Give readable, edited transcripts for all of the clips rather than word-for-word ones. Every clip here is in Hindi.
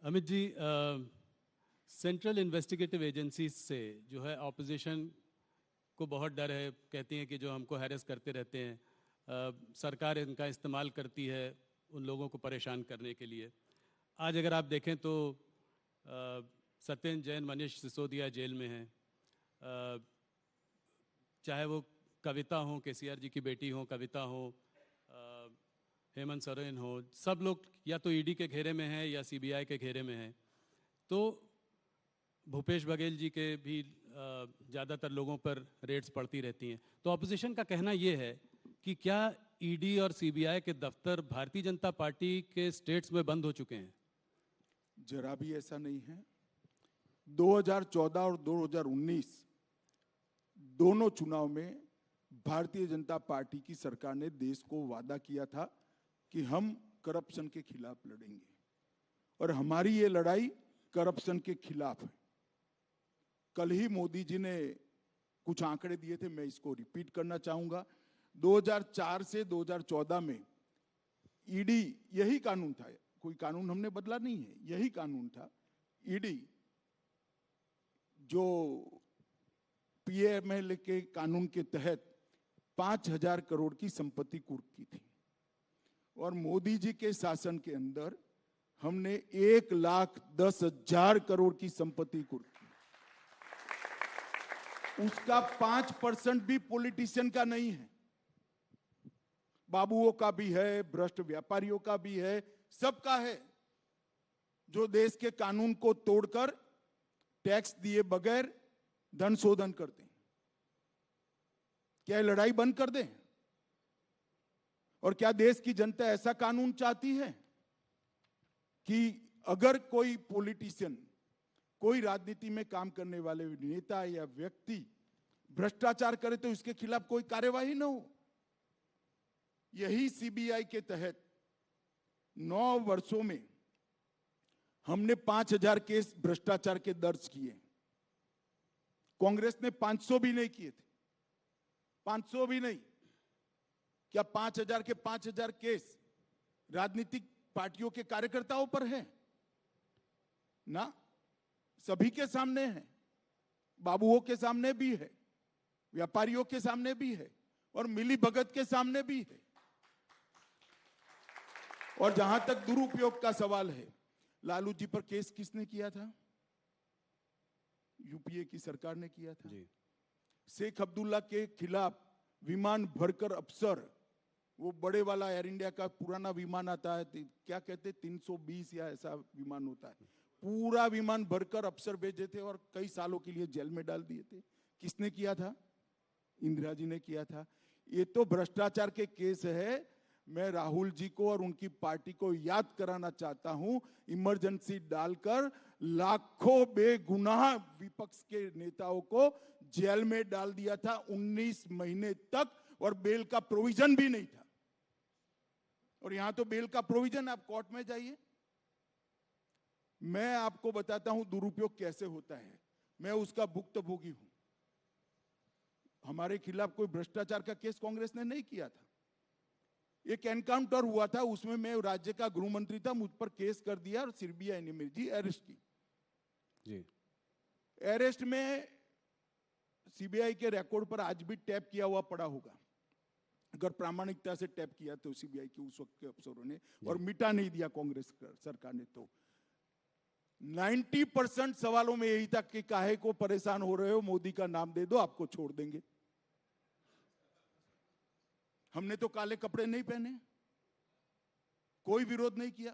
Amit ji, central investigative agencies से जो है ऑपोजिशन को बहुत डर है। कहती हैं कि जो हमको हैरेस करते रहते हैं, सरकार इनका इस्तेमाल करती है उन लोगों को परेशान करने के लिए। आज अगर आप देखें तो सत्येंद्र जैन, मनीष सिसोदिया जेल में हैं। चाहे वो कविता हो, केसीआर जी की बेटी हो कविता हो, हेमंत सोरेन हो, सब लोग या तो ईडी के घेरे में हैं या सीबीआई के घेरे में हैं। तो भूपेश बघेल जी के भी ज़्यादातर लोगों पर रेड्स पड़ती रहती हैं। तो ऑपोजिशन का कहना ये है कि क्या ईडी और सीबीआई के दफ्तर भारतीय जनता पार्टी के स्टेट्स में बंद हो चुके हैं? जरा भी ऐसा नहीं है। 2014 और 2019 दोनों चुनाव में भारतीय जनता पार्टी की सरकार ने देश को वादा किया था कि हम करप्शन के खिलाफ लड़ेंगे, और हमारी ये लड़ाई करप्शन के खिलाफ है। कल ही मोदी जी ने कुछ आंकड़े दिए थे, मैं इसको रिपीट करना चाहूंगा। 2004 से 2014 में ईडी, यही कानून था, कोई कानून हमने बदला नहीं है, यही कानून था। ईडी जो पीएमएल के कानून के तहत 5,000 करोड़ की संपत्ति कुर्क की थी, और मोदी जी के शासन के अंदर हमने 1,10,000 करोड़ की संपत्ति कुर्क की। उसका 5% भी पॉलिटिशियन का नहीं है, बाबुओं का भी है, भ्रष्ट व्यापारियों का भी है, सबका है, जो देश के कानून को तोड़कर टैक्स दिए बगैर धन शोधन करते हैं। क्या लड़ाई बंद कर दें? और क्या देश की जनता ऐसा कानून चाहती है कि अगर कोई पॉलिटिशियन, कोई राजनीति में काम करने वाले नेता या व्यक्ति भ्रष्टाचार करे तो इसके खिलाफ कोई कार्यवाही न हो? यही सीबीआई के तहत 9 वर्षों में हमने 5,000 केस भ्रष्टाचार के दर्ज किए। कांग्रेस ने 500 भी नहीं किए थे, 500 भी नहीं। क्या 5,000 के 5,000 केस राजनीतिक पार्टियों के कार्यकर्ताओं पर है? ना, सभी के सामने है, बाबुओं के सामने भी है, व्यापारियों के सामने भी है, और मिली भगत के सामने भी है। और जहां तक दुरुपयोग का सवाल है, लालू जी पर केस किसने किया था? यूपीए की सरकार ने किया था जी। शेख अब्दुल्ला के खिलाफ विमान भरकर अफसर, वो बड़े वाला एयर इंडिया का पुराना विमान आता है, क्या कहते 320 या ऐसा विमान होता है, पूरा विमान भरकर अफसर भेजे थे और कई सालों के लिए जेल में डाल दिए थे। किसने किया था? इंदिरा जी ने किया था। ये तो भ्रष्टाचार के केस है। मैं राहुल जी को और उनकी पार्टी को याद कराना चाहता हूं, इमरजेंसी डालकर लाखों बेगुनाह विपक्ष के नेताओं को जेल में डाल दिया था 19 महीने तक, और बेल का प्रोविजन भी नहीं था। और यहां तो बेल का प्रोविजन, आप कोर्ट में जाइए। मैं आपको बताता हूं दुरुपयोग कैसे होता है, मैं उसका भुक्तभोगी हूं। हमारे खिलाफ कोई भ्रष्टाचार का केस कांग्रेस ने नहीं किया था। एक एनकाउंटर हुआ था, उसमें मैं राज्य का गृह मंत्री था, मुझ पर केस कर दिया और सीबीआई ने मेरी अरेस्ट की जी। अरेस्ट में सीबीआई के रिकॉर्ड पर आज भी टैप किया हुआ पड़ा होगा, अगर प्रामाणिकता से टैप किया तो सीबीआई के उस वक्त के अफसरों ने, और मिटा नहीं दिया कांग्रेस सरकार ने। तो 90% सवालों में यही था कि काहे को परेशान हो रहे हो, मोदी का नाम दे दो आपको छोड़ देंगे। हमने तो काले कपड़े नहीं पहने, कोई विरोध नहीं किया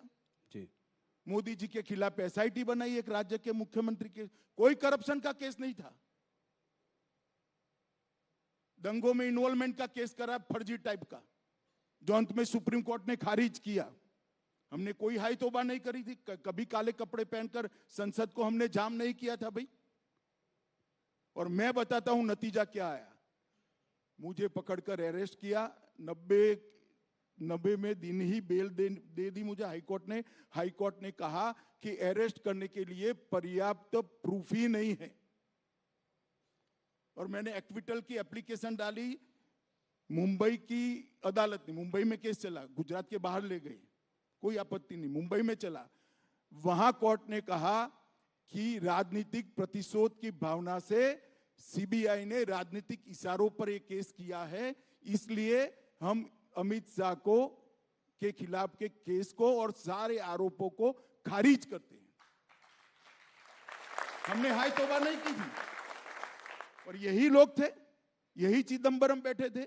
जी। मोदी जी के खिलाफ एसआईटी बनाई एक राज्य के मुख्यमंत्री के, कोई करप्शन का केस नहीं था। दंगों में इन्वॉल्वमेंट का केस करा फर्जी टाइप का, जो अंत में सुप्रीम कोर्ट ने खारिज किया। हमने कोई हाई तौबा नहीं करी थी, कभी काले कपड़े पहनकर संसद को हमने जाम नहीं किया था भाई। और मैं बताता हूं नतीजा क्या आया। मुझे पकड़कर अरेस्ट किया, 90 में दिन ही बेल दे दी मुझे हाईकोर्ट ने। हाईकोर्ट ने कहा कि अरेस्ट करने के लिए पर्याप्त प्रूफ ही नहीं है, और मैंने एक्विटल की एप्लीकेशन डाली। मुंबई की अदालत ने, मुंबई में केस चला, गुजरात के बाहर ले गए, कोई आपत्ति नहीं, मुंबई में चला। वहां कोर्ट ने कहा कि राजनीतिक प्रतिशोध की भावना से सीबीआई ने राजनीतिक इशारों पर एक केस किया है, इसलिए हम अमित शाह को के खिलाफ के केस को और सारे आरोपों को खारिज करते हैं। हमने हाय तौबा नहीं की थी। और यही लोग थे, यही चिदंबरम बैठे थे,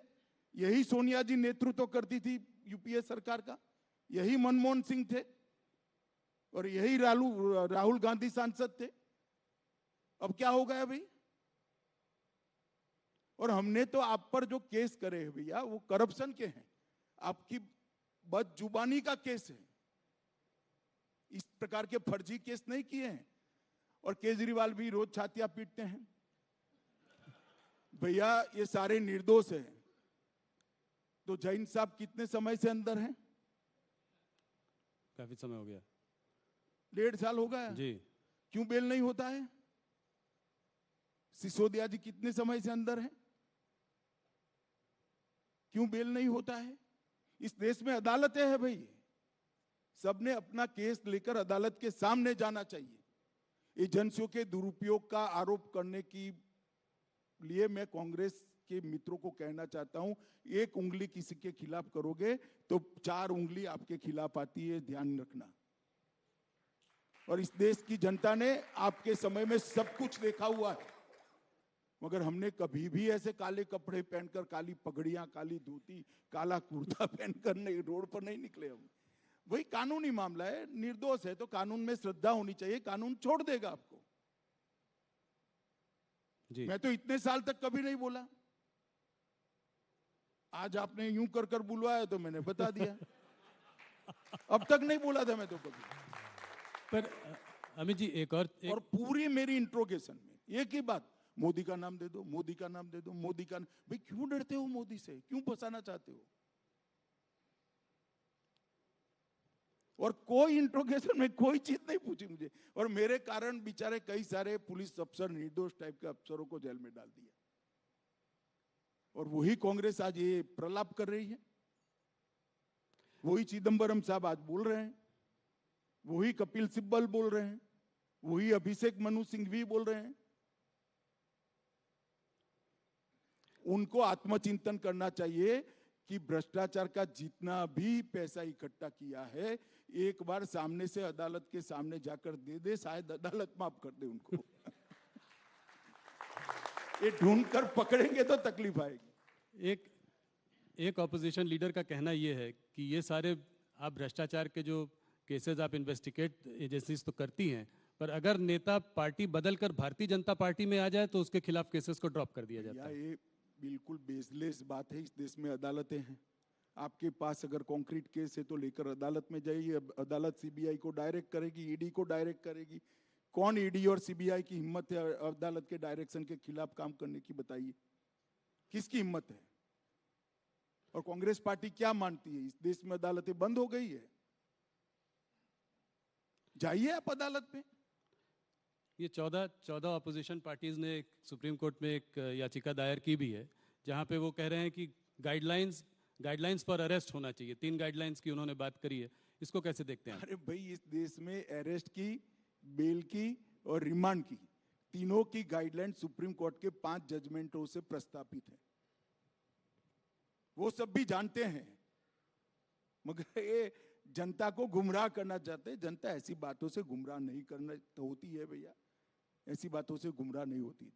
यही सोनिया जी नेतृत्व करती थी यूपीए सरकार का, यही मनमोहन सिंह थे और यही राहुल गांधी सांसद थे। अब क्या हो गया भाई? और हमने तो आप पर जो केस करे हैं भैया वो करप्शन के हैं, आपकी बदजुबानी का केस है। इस प्रकार के फर्जी केस नहीं किए हैं। और केजरीवाल भी रोज छातियां पीटते हैं, भैया ये सारे निर्दोष हैं। तो जैन साहब कितने समय से अंदर हैं? काफी समय हो गया, 1.5 साल हो गया जी। क्यों बेल नहीं होता है? सिसोदिया जी कितने समय से अंदर हैं? क्यों बेल नहीं होता है? इस देश में अदालतें हैं भाई, सबने अपना केस लेकर अदालत के सामने जाना चाहिए। एजेंसियों के दुरुपयोग का आरोप करने की लिए मैं कांग्रेस के मित्रों को कहना चाहता हूं, एक उंगली किसी के खिलाफ करोगे तो 4 उंगली आपके खिलाफ आती है, ध्यान रखना। और इस देश की जनता ने आपके समय में सब कुछ देखा हुआ है, मगर हमने कभी भी ऐसे काले कपड़े पहनकर, काली पगड़ियां, काली धोती, काला कुर्ता पहनकर नहीं, रोड पर नहीं निकले हम। वही कानूनी मामला है, निर्दोष है तो कानून में श्रद्धा होनी चाहिए, कानून छोड़ देगा आपको। जी। मैं तो इतने साल तक कभी नहीं बोला, आज आपने यूं कर कर बुलवाया तो मैंने बता दिया। अब तक नहीं बोला था मैं तो कभी। पर अमित जी और पूरी मेरी इंट्रोगेशन में एक ही बात, मोदी का नाम दे दो, मोदी का नाम दे दो, मोदी का। भाई क्यों डरते हो मोदी से? क्यों फंसाना चाहते हो? और कोई इंट्रोगेशन में कोई चीज नहीं पूछी मुझे, और मेरे कारण बेचारे कई सारे पुलिस अफसर, निर्दोष टाइप के अफसरों को जेल में डाल दिया। और वही कांग्रेस आज ये प्रलाप कर रही है, वही चिदंबरम साहब आज बोल रहे हैं, वही कपिल सिब्बल बोल रहे हैं, वही अभिषेक मनु सिंघवी बोल रहे हैं। उनको आत्मचिंतन करना चाहिए कि भ्रष्टाचार का जितना भी पैसा इकट्ठा किया है, एक बार सामने से अदालत के सामने जाकर दे दे, शायद अदालत माफ कर दे उनको। ये ढूंढकर पकड़ेंगे तो तकलीफ आएगी। एक ऑपोजिशन लीडर का कहना यह है कि ये सारे आप भ्रष्टाचार के जो केसेस आप इन्वेस्टिगेट एजेंसीज तो करती हैं, पर अगर नेता पार्टी बदलकर भारतीय जनता पार्टी में आ जाए तो उसके खिलाफ केसेस को ड्रॉप कर दिया जाता है। ये बिल्कुल बेसलेस बात है। इस देश में अदालतें हैं, आपके पास अगर कॉन्क्रीट केस है तो लेकर अदालत में जाइए, अदालत सीबीआई को डायरेक्ट करेगी, ईडी को डायरेक्ट करेगी। कौन ईडी और सीबीआई की हिम्मत है अदालत के डायरेक्शन के खिलाफ काम करने की? बताइए किसकी हिम्मत है? और कांग्रेस पार्टी क्या मानती है? इस देश में अदालतें बंद हो गई है, जाइए आप अदालत में। ये 14 अपोजिशन पार्टीज ने सुप्रीम कोर्ट में एक याचिका दायर की भी है, जहां पे वो कह रहे हैं कि गाइडलाइंस फॉर अरेस्ट होना चाहिए। 3 गाइडलाइंस की उन्होंने बात करी है, इसको कैसे देखते हैं? अरे भाई, इस देश में अरेस्ट की, बेल की और रिमांड की, तीनों की गाइडलाइन सुप्रीम कोर्ट के 5 जजमेंटों से प्रस्तावित है। वो सब भी जानते हैं, मगर ये जनता को गुमराह करना चाहते हैं। जनता ऐसी बातों से गुमराह नहीं करना तो होती है भैया, ऐसी बातों से गुमराह नहीं होती है।